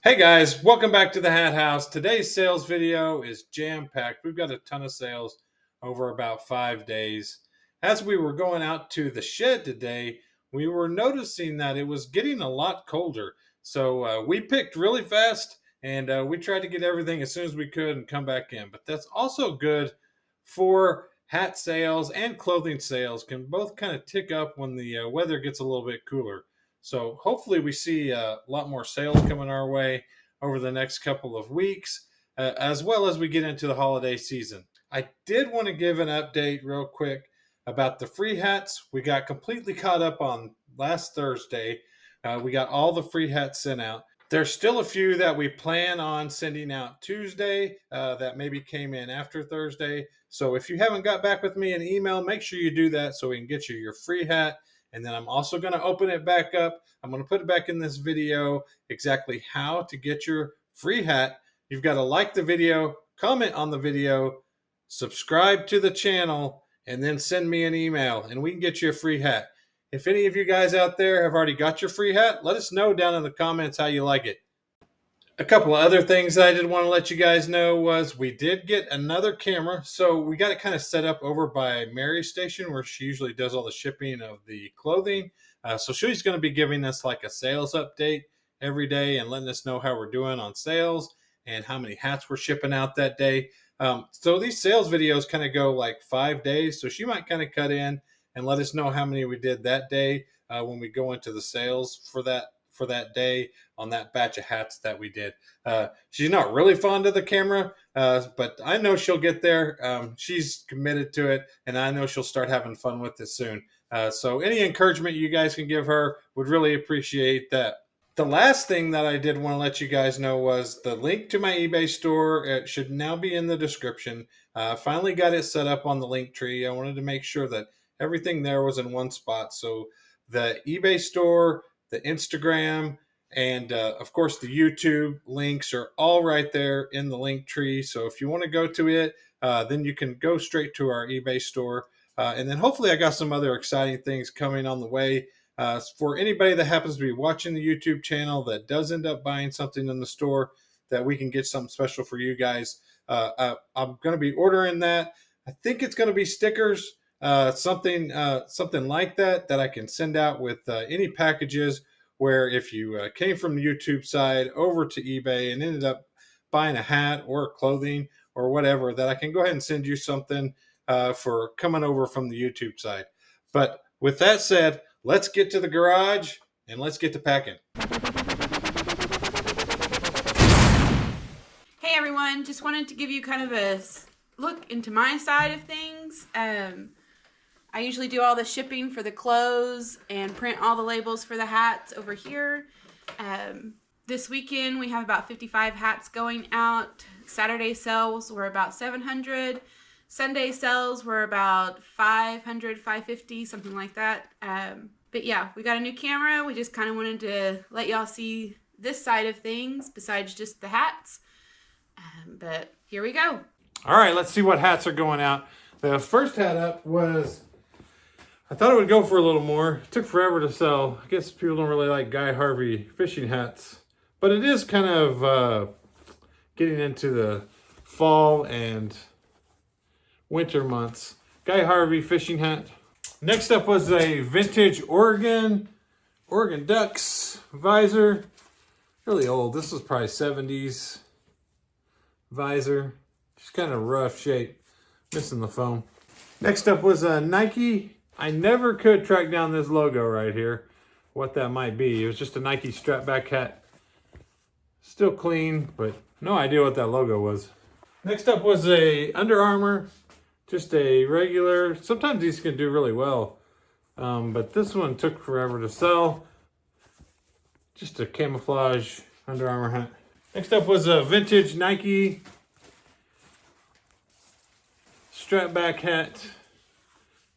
Hey guys, welcome back to the Hat House. Today's sales video is jam-packed. We've got a ton of sales over about 5 days. As we were going out to the shed today, we were noticing that it was getting a lot colder. So we picked really fast and we tried to get everything as soon as we could and come back in. But that's also good for hat sales, and clothing sales can both kind of tick up when the weather gets a little bit cooler. So hopefully we see a lot more sales coming our way over the next couple of weeks, as well as we get into the holiday season. I did want to give an update real quick about the free hats. We got completely caught up on last Thursday. We got all the free hats sent out. There's still a few that we plan on sending out Tuesday that maybe came in after Thursday. So if you haven't got back with me in email, make sure you do that so we can get you your free hat. And then I'm also going to open it back up. I'm going to put it back in this video exactly how to get your free hat. You've got to like the video, comment on the video, subscribe to the channel, and then send me an email and we can get you a free hat. If any of you guys out there have already got your free hat, let us know down in the comments how you like it. A couple of other things I did want to let you guys know was we did get another camera. So we got it kind of set up over by Mary's station where she usually does all the shipping of the clothing. So she's going to be giving us like a sales update every day and letting us know how we're doing on sales and how many hats we're shipping out that day. So these sales videos kind of go like 5 days. So she might kind of cut in and let us know how many we did that day when we go into the sales for that day on that batch of hats that we did. She's not really fond of the camera, but I know she'll get there. She's committed to it, and I know she'll start having fun with it soon. So any encouragement you guys can give her, would really appreciate that. The last thing that I did want to let you guys know was the link to my eBay store. It should now be in the description. Finally got it set up on the link tree. I wanted to make sure that everything there was in one spot. So the eBay store, the Instagram, and of course the YouTube links are all right there in the link tree. So if you want to go to it, then you can go straight to our eBay store. And then hopefully I got some other exciting things coming on the way. For anybody that happens to be watching the YouTube channel that does end up buying something in the store, that we can get something special for you guys. I'm going to be ordering that. I think it's going to be stickers, something like that I can send out with any packages, where if you came from the YouTube side over to eBay and ended up buying a hat or clothing or whatever, that I can go ahead and send you something for coming over from the YouTube side. But with that said, let's get to the garage and let's get to packing. Hey everyone, just wanted to give you kind of a look into my side of things. I usually do all the shipping for the clothes and print all the labels for the hats over here. This weekend we have about 55 hats going out. Saturday sales were about 700. Sunday sales were about 500, 550, something like that. But yeah, we got a new camera. We just kind of wanted to let y'all see this side of things besides just the hats. But here we go. All right, let's see what hats are going out. The first hat up was, I thought it would go for a little more. It took forever to sell. I guess people don't really like Guy Harvey fishing hats. But it is kind of getting into the fall and winter months. Guy Harvey fishing hat. Next up was a vintage Oregon Ducks visor. Really old. This was probably 70s visor. Just kind of rough shape. Missing the foam. Next up was a Nike. I never could track down this logo right here, what that might be. It was just a Nike strap back hat. Still clean, but no idea what that logo was. Next up was a Under Armour. Just a regular, sometimes these can do really well, but this one took forever to sell. Just a camouflage Under Armour hat. Next up was a vintage Nike strap back hat.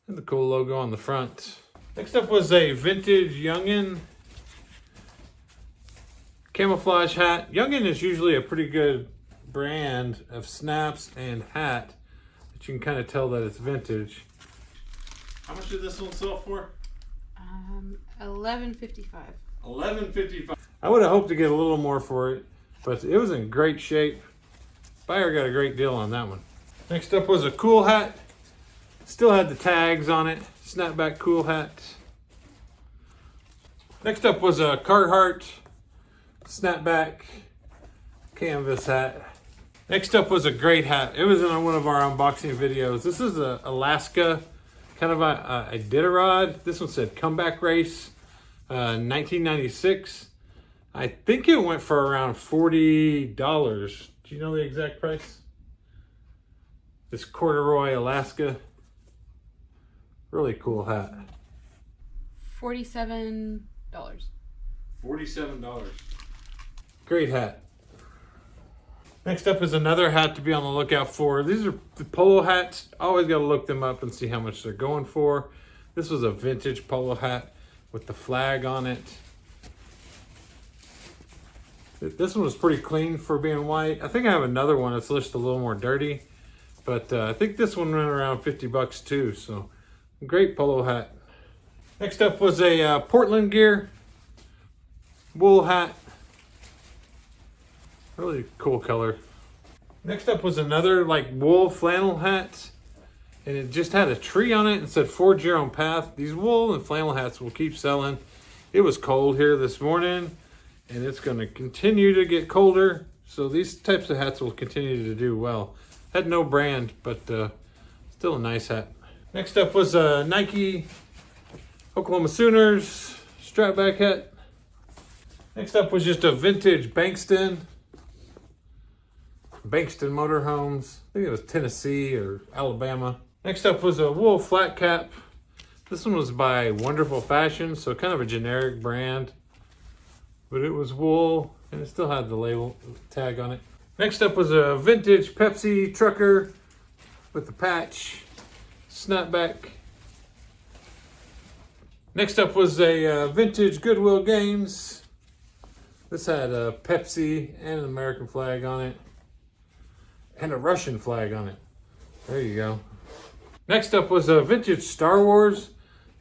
And the cool logo on the front. Next up was a vintage Youngin camouflage hat. Youngin is usually a pretty good brand of snaps and hat. You can kind of tell that it's vintage. How much did this one sell for? $11.55. $11.55. I would have hoped to get a little more for it. but it was in great shape. Buyer got a great deal on that one. Next up was a Kuhl Hat. Still had the tags on it. Snapback Kuhl Hat. Next up was a Carhartt snapback canvas hat. Next up was a great hat. It was in one of our unboxing videos. This is a Alaska, kind of a Iditarod. This one said Comeback Race, 1996. I think it went for around $40. Do you know the exact price? This Corduroy Alaska. Really cool hat. $47. $47. Great hat. Next up is another hat to be on the lookout for. These are the polo hats. Always got to look them up and see how much they're going for. This was a vintage polo hat with the flag on it. This one was pretty clean for being white. I think I have another one that's just a little more dirty, but I think this one went around 50 bucks too. So great polo hat. Next up was a Portland Gear wool hat. Really cool color. Next up was another like wool flannel hat, and it just had a tree on it and said forge your own path. These wool and flannel hats will keep selling. It was cold here this morning, and it's going to continue to get colder, so these types of hats will continue to do well. Had no brand, but still a nice hat. Next up was a Nike Oklahoma Sooners strapback hat. Next up was just a vintage Bankston motorhomes. I think it was Tennessee or Alabama. Next up was a wool flat cap. This one was by Wonderful Fashion, so kind of a generic brand, but it was wool and it still had the label tag on it. Next up was a vintage Pepsi trucker with the patch snapback. Next up was a vintage Goodwill Games. This had a Pepsi and an American flag on it, and a Russian flag on it. There you go. Next up was a vintage Star Wars.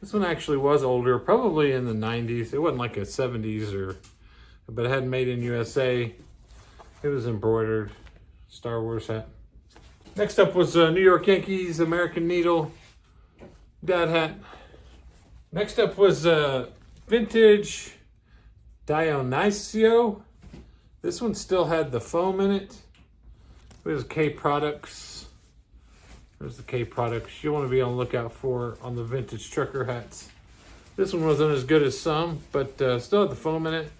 This one actually was older, probably in the 90s. It wasn't like a 70s but it had made in USA. It was embroidered Star Wars hat. Next up was a New York Yankees American Needle dad hat. Next up was a vintage Dionisio. This one still had the foam in it. It was K Products. There's the K Products you want to be on the lookout for on the vintage trucker hats. This one wasn't as good as some, but still had the foam in it.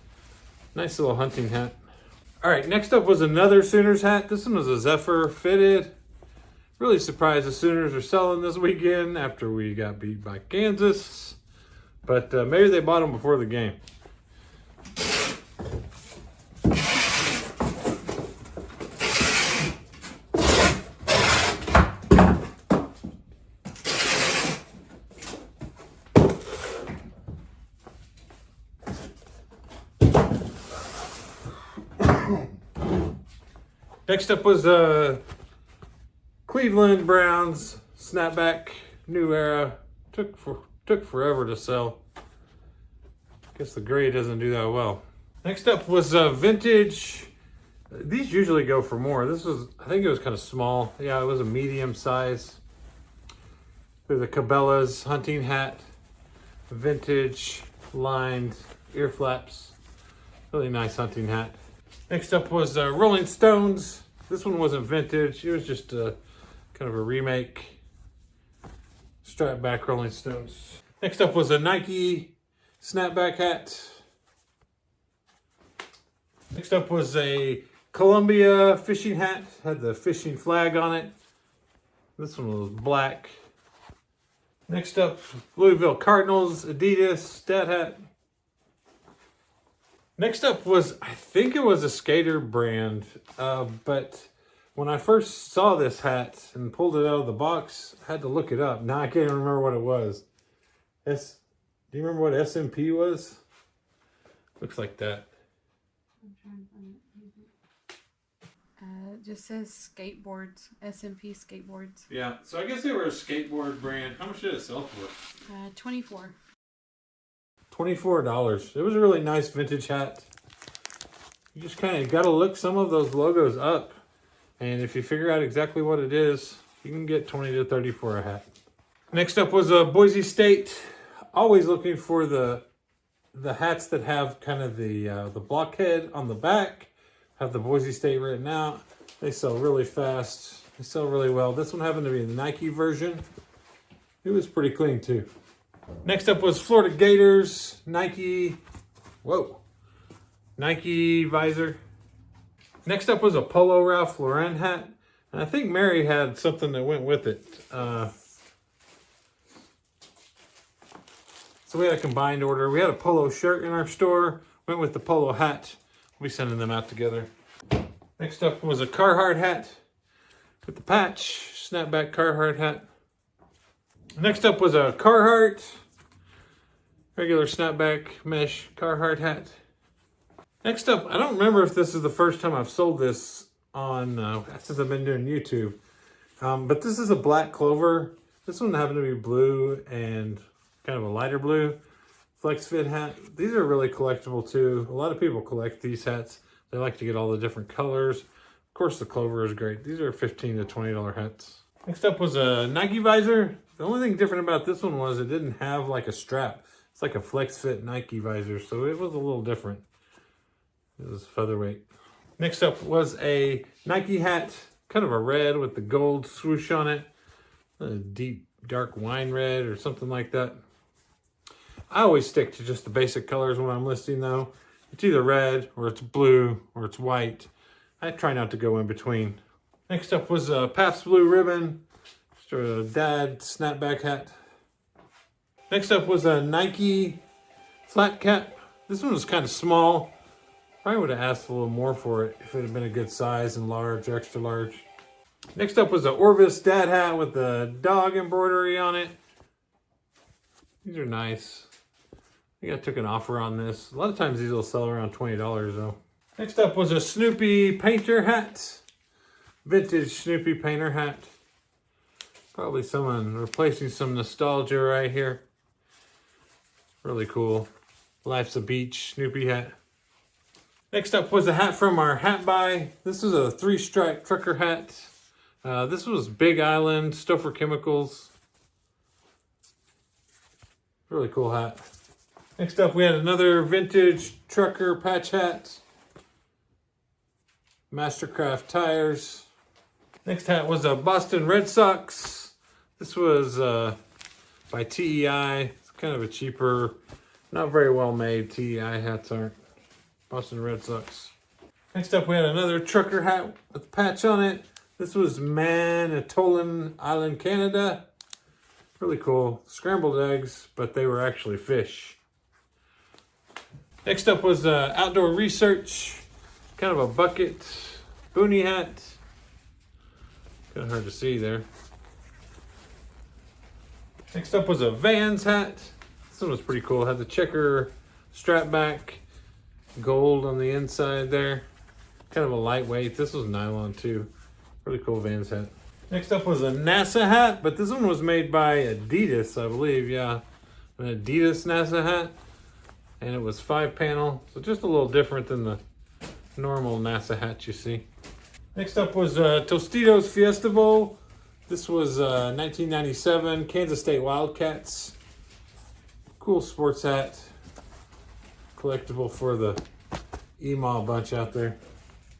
Nice little hunting hat. All right, next up was another Sooners hat. This one was a Zephyr fitted. Really surprised the Sooners are selling this weekend after we got beat by Kansas. But maybe they bought them before the game. Next up was Cleveland Browns snapback, new era. Took forever to sell. Guess the gray doesn't do that well. Next up was vintage. These usually go for more. This was, I think it was kind of small. Yeah, it was a medium size. There's a Cabela's hunting hat, vintage lined ear flaps. Really nice hunting hat. Next up was Rolling Stones. This one wasn't vintage. It was just kind of a remake. Strap back Rolling Stones. Next up was a Nike snapback hat. Next up was a Columbia fishing hat. Had the fishing flag on it. This one was black. Next up, Louisville Cardinals Adidas dad hat. Next up was, I think it was a skater brand, but when I first saw this hat and pulled it out of the box, I had to look it up. Now I can't even remember what it was. Do you remember what SMP was? Looks like that. I'm trying to find it. It just says skateboards, SMP skateboards. Yeah, so I guess they were a skateboard brand. How much did it sell for? $24. $24. It was a really nice vintage hat. You just kind of got to look some of those logos up. And if you figure out exactly what it is, you can get 20 to 30 for a hat. Next up was Boise State. Always looking for the hats that have kind of the blockhead on the back. Have the Boise State written out. They sell really fast. They sell really well. This one happened to be the Nike version. It was pretty clean too. Next up was Florida Gators, Nike visor. Next up was a Polo Ralph Lauren hat. And I think Mary had something that went with it. So we had a combined order. We had a polo shirt in our store. Went with the polo hat. We'll be sending them out together. Next up was a Carhartt hat with the patch. Snapback Carhartt hat. Next up was a Carhartt. Regular snapback mesh Carhartt hat. Next up, I don't remember if this is the first time I've sold this on, since I've been doing YouTube. But this is a black clover. This one happened to be blue and kind of a lighter blue flex fit hat. These are really collectible too. A lot of people collect these hats. They like to get all the different colors. Of course, the clover is great. These are $15 to $20 hats. Next up was a Nike visor. The only thing different about this one was it didn't have like a strap. It's like a flex fit Nike visor, so it was a little different. It was featherweight. Next up was a Nike hat, kind of a red with the gold swoosh on it. A deep, dark wine red or something like that. I always stick to just the basic colors when I'm listing though. It's either red or it's blue or it's white. I try not to go in between. Next up was a Pabst Blue Ribbon. Just a dad snapback hat. Next up was a Nike flat cap. This one was kind of small. Probably would have asked a little more for it if it had been a good size and large, extra large. Next up was an Orvis dad hat with the dog embroidery on it. These are nice. I think I took an offer on this. A lot of times these will sell around $20 though. Next up was a Snoopy painter hat. Vintage Snoopy painter hat. Probably someone replacing some nostalgia right here. Really cool. Life's a Beach Snoopy hat. Next up was a hat from our hat buy. This is a 3-stripe trucker hat. This was Big Island, Stouffer Chemicals. Really cool hat. Next up we had another vintage trucker patch hat. Mastercraft tires. Next hat was a Boston Red Sox. This was by TEI. It's kind of a cheaper, not very well made. TEI hats aren't. Boston Red Sox. Next up we had another trucker hat with a patch on it. This was Manitoulin Island, Canada. Really cool. Scrambled eggs, but they were actually fish. Next up was Outdoor Research. Kind of a bucket boonie hat. Kind of hard to see there. Next up was a Vans hat. This one was pretty cool. Had the checker strap back. Gold on the inside there. Kind of a lightweight. This was nylon too. Really cool Vans hat. Next up was a NASA hat, but this one was made by Adidas, I believe. Yeah, an Adidas NASA hat. And it was 5-panel, so just a little different than the normal NASA hat you see. Next up was Tostitos Fiesta Bowl. This was 1997 Kansas State Wildcats. Cool sports hat. Collectible for the email bunch out there.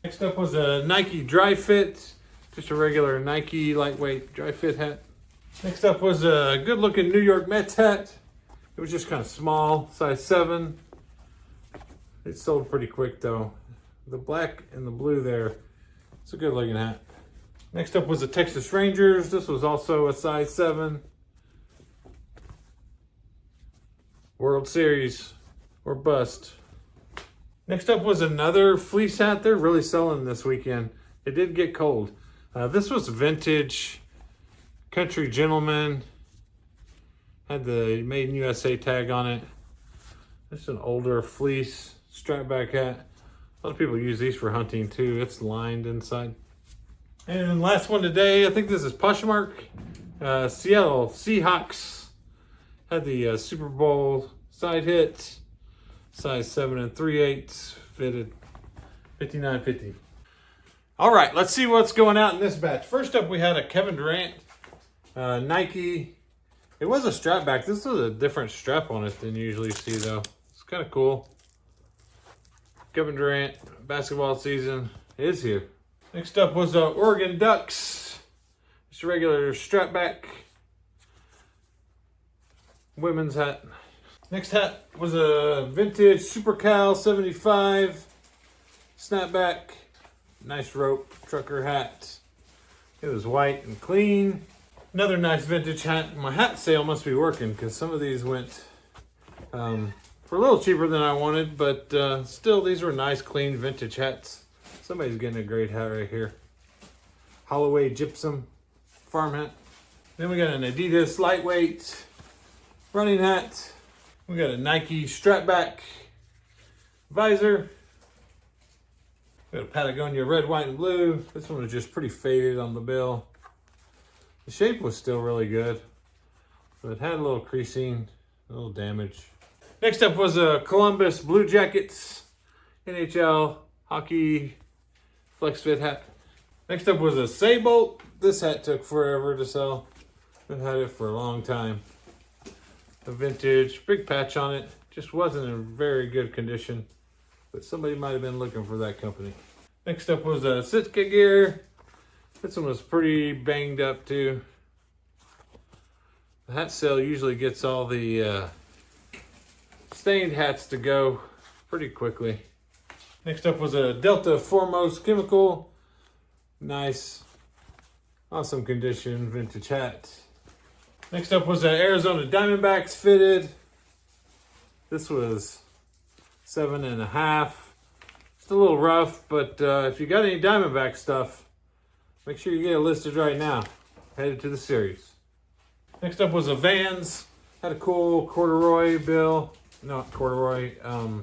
Next up was a Nike Dry Fit. Just a regular Nike lightweight dry fit hat. Next up was a good looking New York Mets hat. It was just kind of small, size 7. It sold pretty quick though. The black and the blue there, it's a good looking hat. Next up was the Texas Rangers. This was also a size 7. World Series or bust. Next up was another fleece hat. They're really selling this weekend. It did get cold. This was vintage Country Gentleman. Had the Made in USA tag on it. This is an older fleece strap back hat. A lot of people use these for hunting too. It's lined inside. And last one today, I think this is Poshmark. Seattle Seahawks. Had the Super Bowl side hit. Size 7 3/8 fitted. $59.50. All right, let's see what's going out in this batch. First up, we had a Kevin Durant Nike. It was a strap back. This is a different strap on it than you usually see, though. It's kind of cool. Kevin Durant basketball season is here. Next up was Oregon Ducks. Just a regular strap back women's hat. Next hat was a vintage Super Cal 75 snapback. Nice rope trucker hat. It was white and clean. Another nice vintage hat. My hat sale must be working because some of these went for a little cheaper than I wanted, but still these were nice clean vintage hats. Somebody's getting a great hat right here. Holloway Gypsum farm hat. Then we got an Adidas lightweight running hat. We got a Nike strap back visor. We got a Patagonia red, white, and blue. This one was just pretty faded on the bill. The shape was still really good, but it had a little creasing, a little damage. Next up was a Columbus Blue Jackets NHL hockey flex fit hat. Next up was a Saybolt. This hat took forever to sell. I've had it for a long time. A vintage, big patch on it. Just wasn't in very good condition, but somebody might have been looking for that company. Next up was a Sitka gear. This one was pretty banged up too. The hat sale usually gets all the stained hats to go pretty quickly. Next up was a Delta Foremost Chemical. Nice, awesome condition vintage hat. Next up was an Arizona Diamondbacks fitted. This was 7.5. It's a little rough, but if you got any Diamondback stuff, make sure you get it listed right now. Headed to the series. Next up was a Vans. Had a cool corduroy bill. Not corduroy,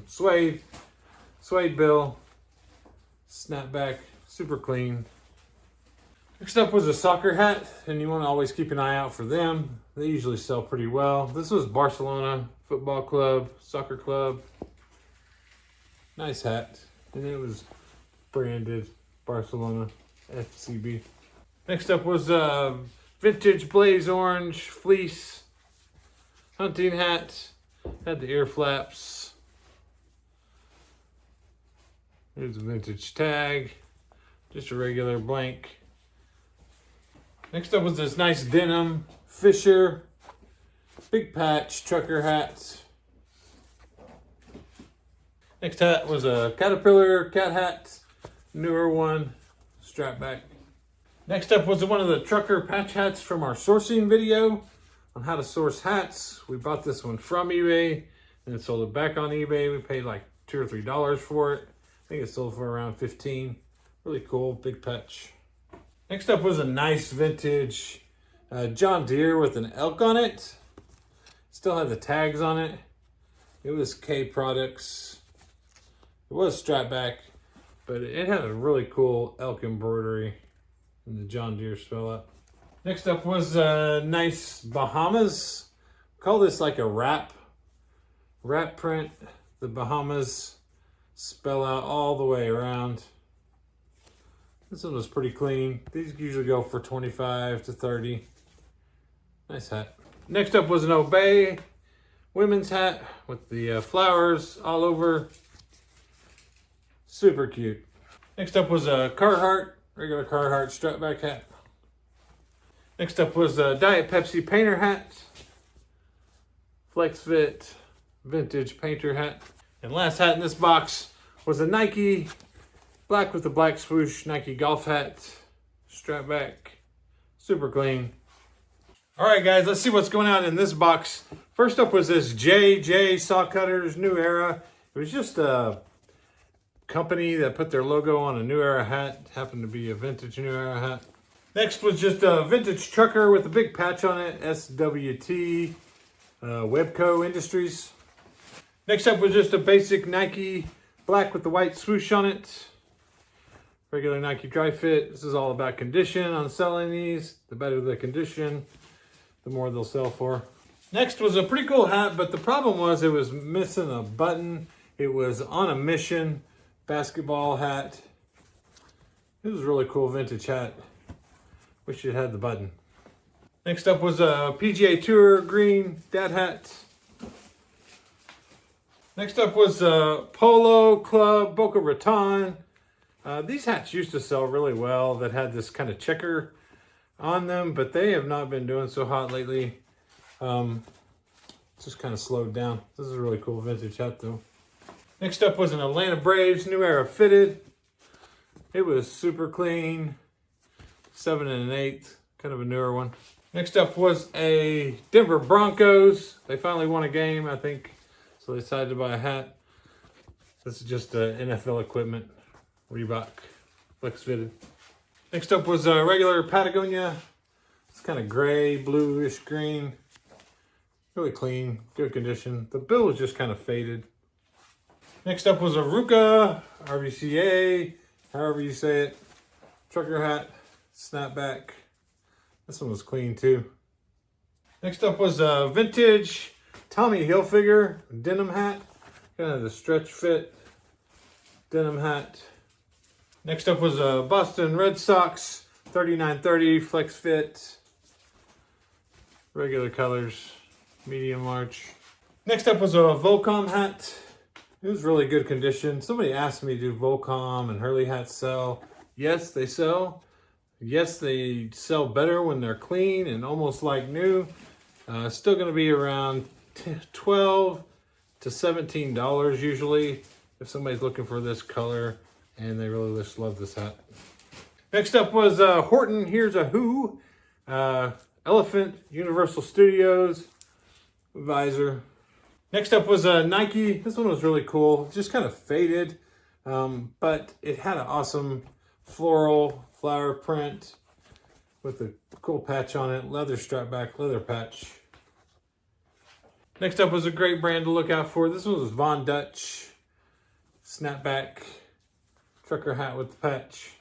suede bill. Snapback, super clean. Next up was a soccer hat, and you want to always keep an eye out for them. They usually sell pretty well. This was Barcelona Football Club, Soccer Club. Nice hat. And it was branded Barcelona FCB. Next up was a vintage blaze orange fleece hunting hat. Had the ear flaps. Here's a vintage tag. Just a regular blank. Next up was this nice denim Fisher big patch trucker hat. Next hat was a Caterpillar cat hat, newer one, strap back. Next up was one of the trucker patch hats from our sourcing video on how to source hats. We bought this one from eBay and then sold it back on eBay. We paid like $2 or $3 for it. I think it sold for around 15. Really cool, big patch. Next up was a nice vintage John Deere with an elk on it. Still had the tags on it. It was K Products. It was strap back, but it had a really cool elk embroidery and the John Deere spell out. Next up was a nice Bahamas. Call this like a wrap print. The Bahamas spell out all the way around. This one was pretty clean. These usually go for 25 to 30. Nice hat. Next up was an Obey women's hat with the flowers all over. Super cute. Next up was a Carhartt, regular Carhartt strap back hat. Next up was a Diet Pepsi painter hat. Flex fit vintage painter hat. And last hat in this box was a Nike black with the black swoosh Nike golf hat. Strap back. Super clean. All right, guys, let's see what's going on in this box. First up was this JJ Saw Cutters New Era. It was just a company that put their logo on a New Era hat. It happened to be a vintage New Era hat. Next was just a vintage trucker with a big patch on it. SWT Webco Industries. Next up was just a basic Nike black with the white swoosh on it. Regular Nike dry fit. This is all about condition on selling these. The better the condition, the more they'll sell for. Next was a pretty cool hat, but the problem was it was missing a button. It was on a mission basketball hat. This was a really cool vintage hat. Wish it had the button. Next up was a PGA Tour green dad hat. Next up was a Polo Club Boca Raton. These hats used to sell really well that had this kind of checker on them, but they have not been doing so hot lately. It's just kind of slowed down. This is a really cool vintage hat though. Next up was an Atlanta Braves New Era fitted. It was super clean, 7 1/8, kind of a newer one. Next up was a Denver Broncos. They finally won a game, I think, so they decided to buy a hat. This is just NFL equipment, Reebok, flex fitted. Next up was a regular Patagonia. It's kind of gray, bluish green. Really clean, good condition. The bill was just kind of faded. Next up was a Ruka, RVCA, however you say it. Trucker hat, snapback. This one was clean too. Next up was a vintage Tommy Hilfiger denim hat. Kind of the stretch fit denim hat. Next up was a Boston Red Sox 3930 flex fit. Regular colors, medium large. Next up was a Volcom hat. It was really good condition. Somebody asked me, do Volcom and Hurley hats sell? Yes, they sell. Yes, they sell better when they're clean and almost like new. Still going to be around $12 to $17 usually if somebody's looking for this color and they really just love this hat. Next up was Horton. Here's a Who. Elephant Universal Studios visor. Next up was a Nike. This one was really cool. Just kind of faded, but it had an awesome floral flower print with a cool patch on it. Leather strap back, leather patch. Next up was a great brand to look out for. This one was Von Dutch. Snapback trucker hat with the patch.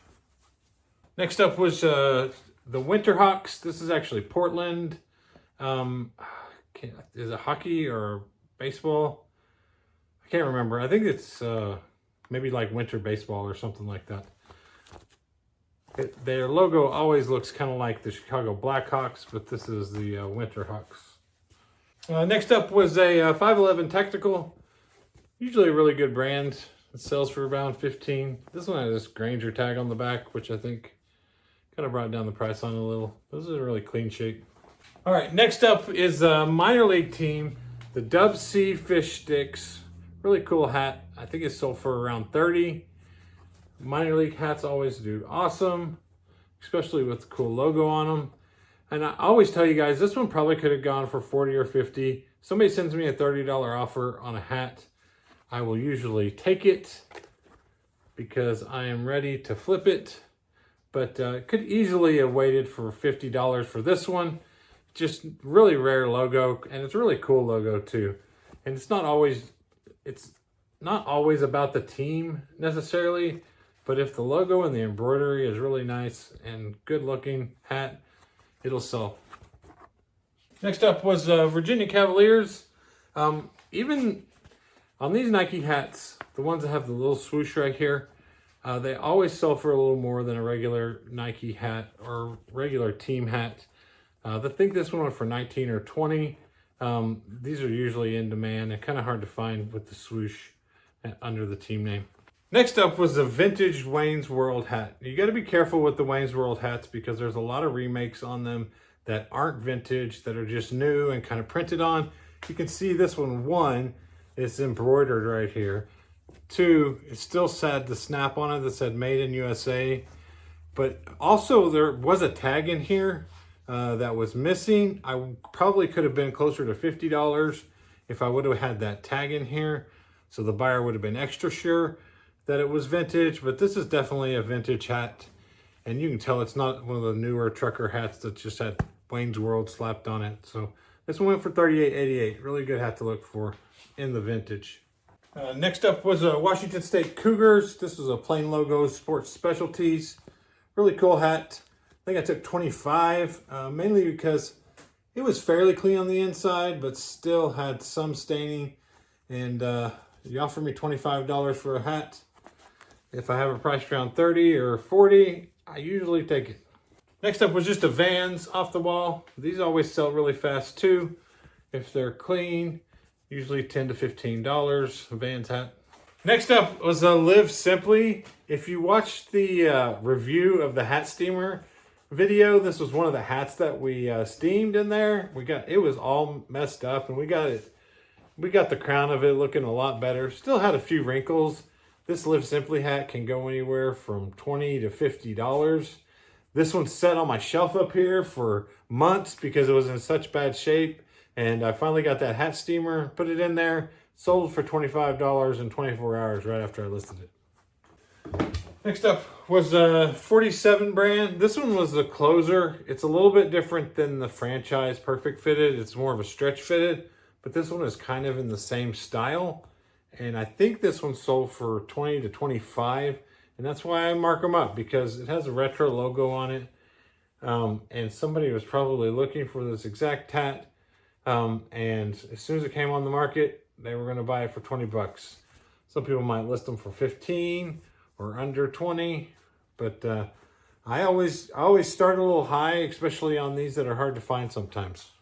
Next up was the Winterhawks. This is actually Portland. Is it hockey or baseball? I can't remember. I think it's maybe like winter baseball or something like that. Their logo always looks kind of like the Chicago Blackhawks, but this is the Winterhawks. Next up was a 511 Tactical. Usually a really good brand. It sells for around $15. This one has this Granger tag on the back, which I think kind of brought down the price on it a little. This is a really clean shape. All right, next up is a minor league team, the Dub C Fish Sticks. Really cool hat. I think it sold for around $30. Minor league hats always do awesome, especially with the cool logo on them. And I always tell you guys, this one probably could have gone for $40 or $50. Somebody sends me a $30 offer on a hat, I will usually take it because I am ready to flip it. But could easily have waited for $50 for this one. Just really rare logo, and it's a really cool logo too. And it's not always about the team necessarily, but if the logo and the embroidery is really nice and good looking hat, it'll sell. Next up was Virginia Cavaliers. Even on these Nike hats, the ones that have the little swoosh right here, they always sell for a little more than a regular Nike hat or regular team hat. I think this one went for 19 or 20. These are usually in demand and kind of hard to find with the swoosh under the team name. Next up was the vintage Wayne's World hat. You got to be careful with the Wayne's World hats because there's a lot of remakes on them that aren't vintage, that are just new and kind of printed on. You can see this one, it's embroidered right here. 2, it still had the snap on it that said Made in USA. But also there was a tag in here that was missing. I probably could have been closer to $50 if I would have had that tag in here. So the buyer would have been extra sure that it was vintage, but this is definitely a vintage hat. And you can tell it's not one of the newer trucker hats that just had Wayne's World slapped on it. So this one went for $38.88. Really good hat to look for in the vintage. Next up was a Washington State Cougars. This was a plain logo Sports Specialties. Really cool hat. I think I took 25, mainly because it was fairly clean on the inside, but still had some staining. And you offered me $25 for a hat. If I have a price around 30 or 40, I usually take it. Next up was just a Vans off the wall. These always sell really fast too. If they're clean, usually $10 to $15, a Vans hat. Next up was a Live Simply. If you watched the review of the hat steamer video, this was one of the hats that we steamed in there. It was all messed up, and we got the crown of it looking a lot better. Still had a few wrinkles. This Live Simply hat can go anywhere from $20 to $50. This one's sat on my shelf up here for months because it was in such bad shape. And I finally got that hat steamer, put it in there, sold for $25 in 24 hours right after I listed it. Next up was a 47 brand. This one was a closer. It's a little bit different than the franchise Perfect Fitted. It's more of a stretch fitted, but this one is kind of in the same style. And I think this one sold for 20 to 25, and that's why I mark them up, because it has a retro logo on it. And somebody was probably looking for this exact hat. And as soon as it came on the market, they were going to buy it for 20 bucks. Some people might list them for 15 or under 20, but I always start a little high, especially on these that are hard to find sometimes.